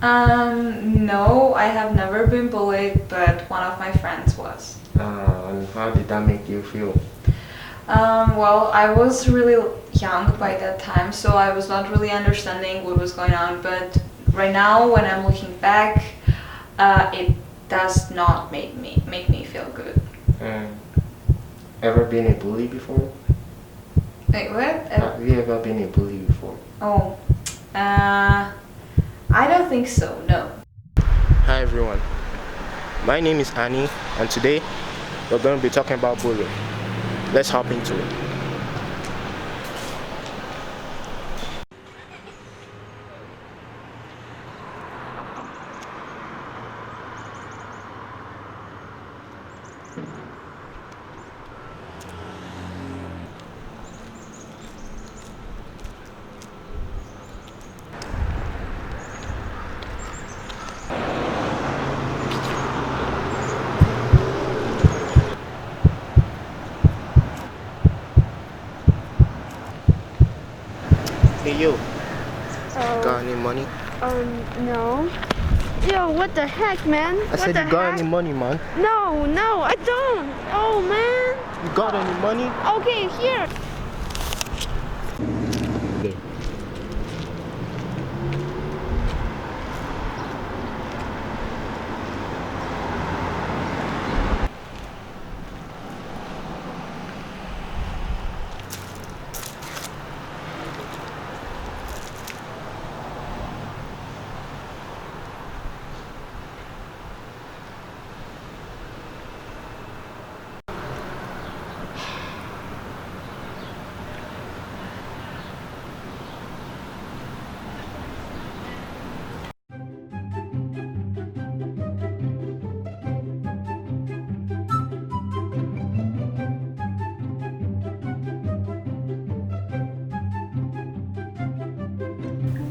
No, I have never been bullied, but one of my friends was. And how did that make you feel? Well, I was really young by that time, so I was not really understanding what was going on. But right now, when I'm looking back, it does not make me feel good. Ever been a bully before? Wait, what? Have you ever been a bully before? Oh, I don't think so. No. Hi everyone, my name is Annie, and today we're going to be talking about bullying. Let's hop into it. Hey yo, got any money? No. Yo, what the heck, man? I said you got any money, man? No, I don't. Oh, man. You got any money? Okay, here.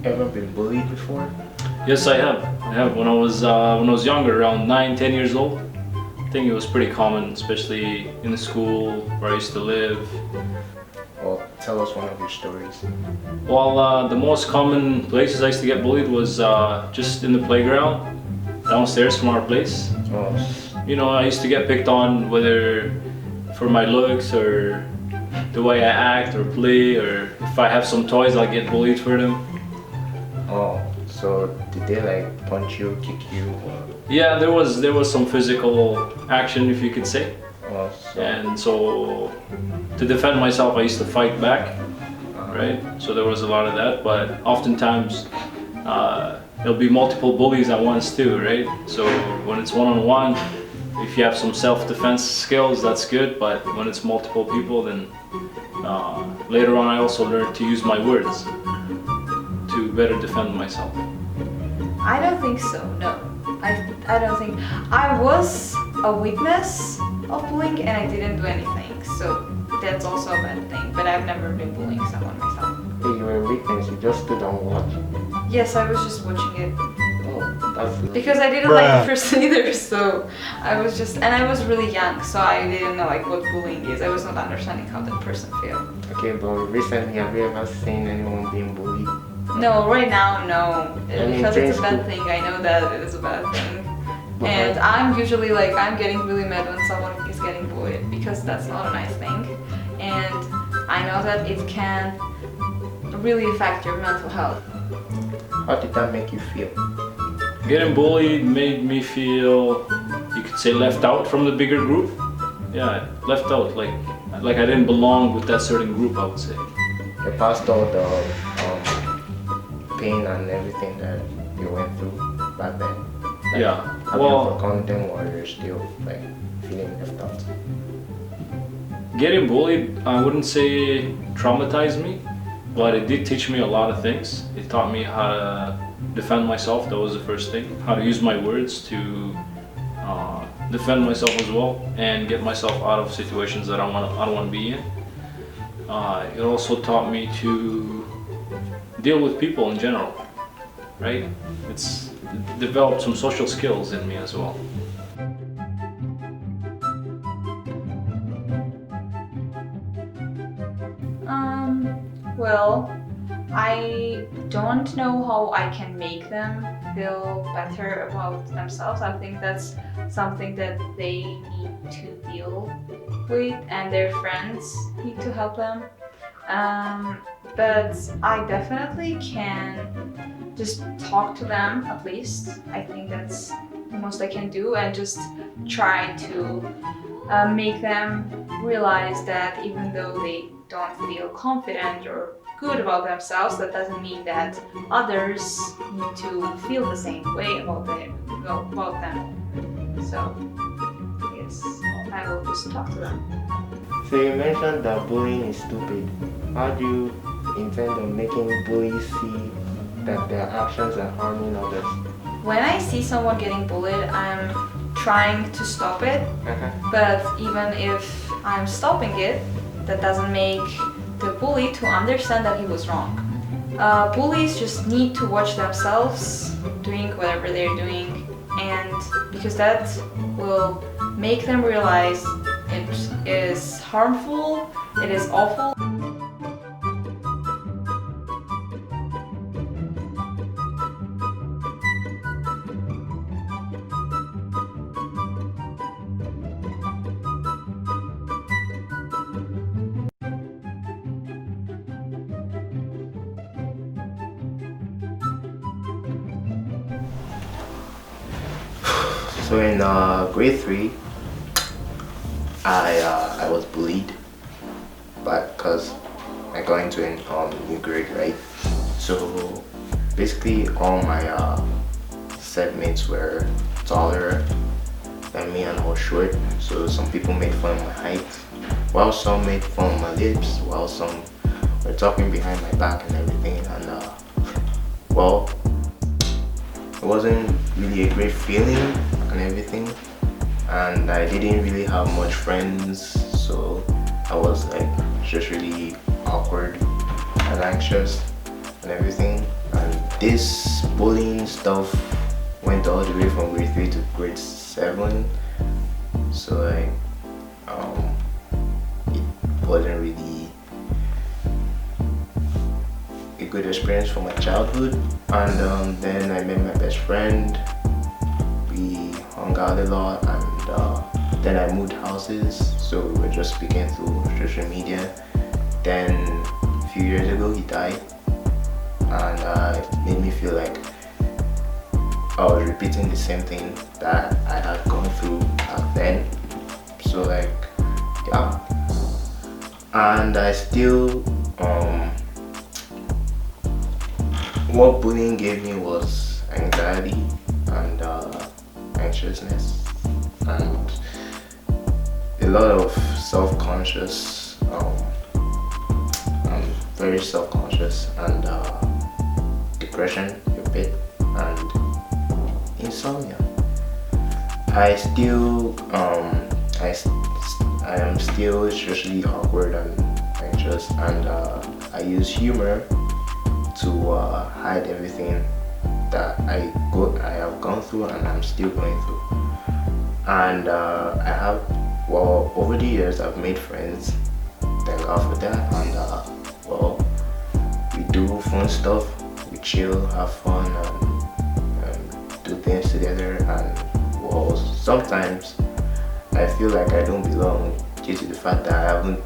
Ever been bullied before? Yes, I have. When I was younger, around 9, 10 years old. I think it was pretty common, especially in the school where I used to live. Well, tell us one of your stories. Well, the most common places I used to get bullied was just in the playground, downstairs from our place. Oh, You know, I used to get picked on whether for my looks or the way I act or play, or if I have some toys, I'll get bullied for them. oh, so did they like punch you, kick you? Or, Yeah, there was some physical action, if you could say. oh, so, And so to defend myself, I used to fight back, right? So there was a lot of that, but oftentimes there'll be multiple bullies at once too, right? So when it's one-on-one, if you have some self-defense skills, that's good, but when it's multiple people, then later on I also learned to use my words to better defend myself. I don't think so. No. I don't think I was a witness of bullying and I didn't do anything. So that's also a bad thing. But I've never been bullying someone myself. hey, you were a witness, you just stood and watched. Yes, I was just watching it Oh, that's because I didn't like the person either. So I was just, and I was really young, so I didn't know like what bullying is. I was not understanding how that person feels. okay, but recently have you ever seen anyone being bullied? No, right now, no, mean, because it's a grade bad thing. I know that it is a bad thing. And I'm usually like, I'm getting really mad when someone is getting bullied because that's not a nice thing. And I know that it can really affect your mental health. How did that make you feel? Getting bullied made me feel, you could say, left out from the bigger group. Yeah, left out, like I didn't belong with that certain group, I would say. You passed all the pain and everything that you went through back then. Like, Yeah, have you well, overcome them, or you're still like feeling left out? getting bullied, I wouldn't say traumatized me, but it did teach me a lot of things. It taught me how to defend myself, that was the first thing. How to use my words to defend myself as well and get myself out of situations that I don't want to be in. It also taught me to deal with people in general, right? It's developed some social skills in me as well. Well, I don't know how I can make them feel better about themselves. I think that's something that they need to deal with, and their friends need to help them. But I definitely can just talk to them at least. I think that's the most I can do, and just try to make them realize that even though they don't feel confident or good about themselves, that doesn't mean that others need to feel the same way about them. So yes, I will just talk to them. So you mentioned that bullying is stupid. How do you intend on making bullies see that their actions are harming others? When I see someone getting bullied, I'm trying to stop it. But even if I'm stopping it, that doesn't make the bully to understand that he was wrong. Bullies just need to watch themselves doing whatever they're doing, and because that will make them realize it is harmful, it is awful. So in grade 3, I was bullied, but because I got into a new grade, right? So basically all my set mates were taller than me and I was short. So some people made fun of my height, while some made fun of my lips, while some were talking behind my back and everything. And well, it wasn't really a great feeling and everything, and I didn't really have much friends, so I was like just really awkward and anxious and everything. And this bullying stuff went all the way from grade 3 to grade 7, so like it wasn't really a good experience for my childhood. And then I met my best friend, we hung out a lot, and then I moved houses, so we were just speaking through social media. Then a few years ago he died, and it made me feel like I was repeating the same thing that I had gone through back then. So like, yeah, and I still what bullying gave me was anxiety and anxiousness and a lot of self-conscious. I'm very self-conscious, and depression a bit, and insomnia. I still I am still socially awkward and anxious, and I use humor to hide everything that I have gone through and I'm still going through. And over the years I've made friends, thank God for that. And we do fun stuff, we chill, have fun, and do things together. And sometimes I feel like I don't belong due to the fact that I haven't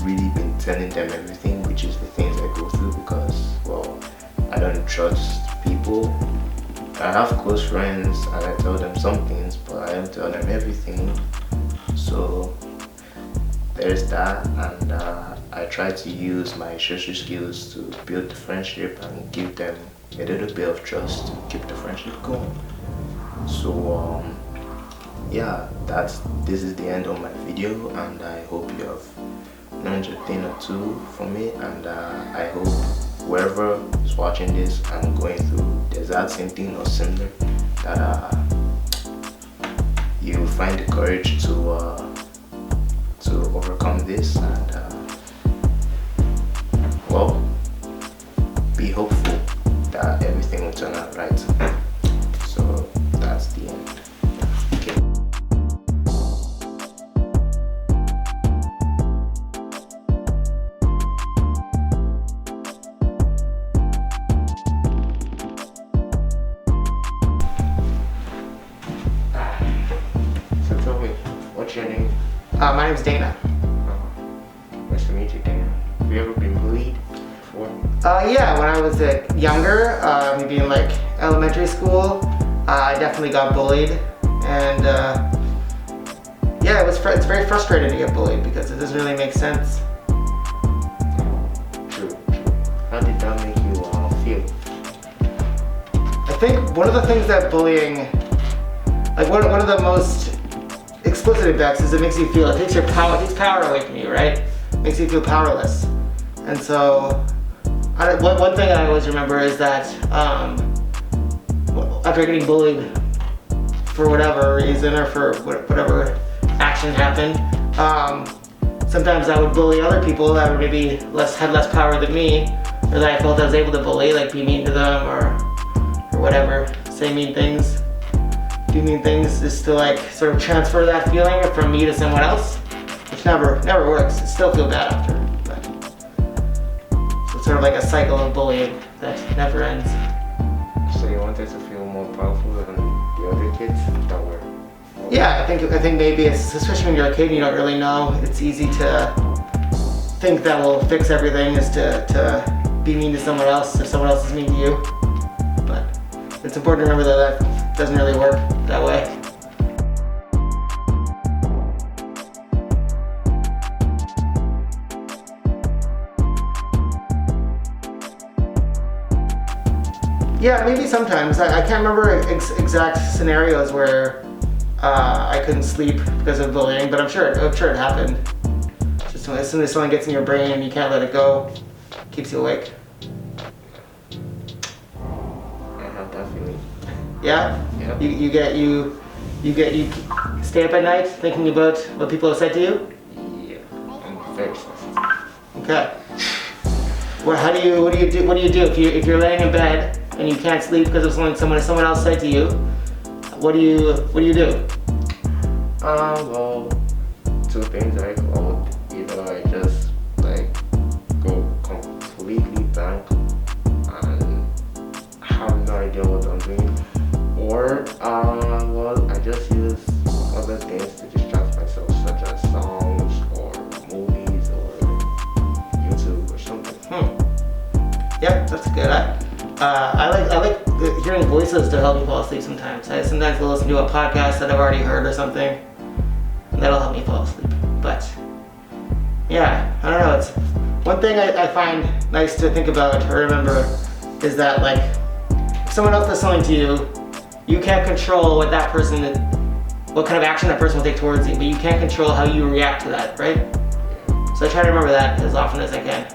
really been telling them everything, which is the things I go through, because I don't trust people. I have close friends and I tell them some things, but I don't tell them everything. So there's that, and I try to use my social skills to build the friendship and give them a little bit of trust to keep the friendship going. So yeah, this is the end of my video, and I hope you have learned a thing or two from it, and I hope whoever is watching this and going through the exact same thing or similar, that you find the courage to overcome this, and be hopeful that everything will turn out right. So that's the end. Okay. My name's Dana. Nice to meet you, Dana. Have you ever been bullied before? Yeah, when I was younger, maybe in like elementary school, I definitely got bullied, and yeah, it's very frustrating to get bullied because it doesn't really make sense. True. How did that make you feel? I think one of the things that bullying, like one of the most explicit effects is it makes you feel, it takes power away from you, right? It makes you feel powerless. And so, one thing I always remember is that after getting bullied for whatever reason or for whatever action happened, sometimes I would bully other people that were maybe had less power than me, or that I felt I was able to bully, like be mean to them or whatever, say mean things, do mean things, just to like sort of transfer that feeling from me to someone else, which never works. It still feel bad after, but so it's sort of like a cycle of bullying that never ends. So you wanted to feel more powerful than the other kids that were? Yeah, I think maybe especially when you're a kid and you don't really know, it's easy to think that will fix everything is to be mean to someone else if someone else is mean to you. But it's important to remember that doesn't really work that way. Yeah, maybe sometimes. I can't remember exact scenarios where I couldn't sleep because of bullying, but I'm sure it happened. Just as soon as something gets in your brain and you can't let it go, it keeps you awake. I have that feeling. Yeah? Yeah. You stay up at night thinking about what people have said to you? Yeah, I'm very sensitive. Okay. Well, what do you do if you're laying in bed and you can't sleep because of something someone else said to you? What do you do? Well, two things. Either I just like go completely blank and have no idea what I'm doing, or well, I just use other things to distract myself, such as songs or movies or YouTube or something. Yeah, that's good. I like hearing voices to help me fall asleep sometimes. I sometimes will listen to a podcast that I've already heard or something, and that'll help me fall asleep. But yeah, I don't know. It's one thing I find nice to think about or remember is that like if someone else does something to you, you can't control what kind of action that person will take towards you, but you can't control how you react to that, right? So I try to remember that as often as I can.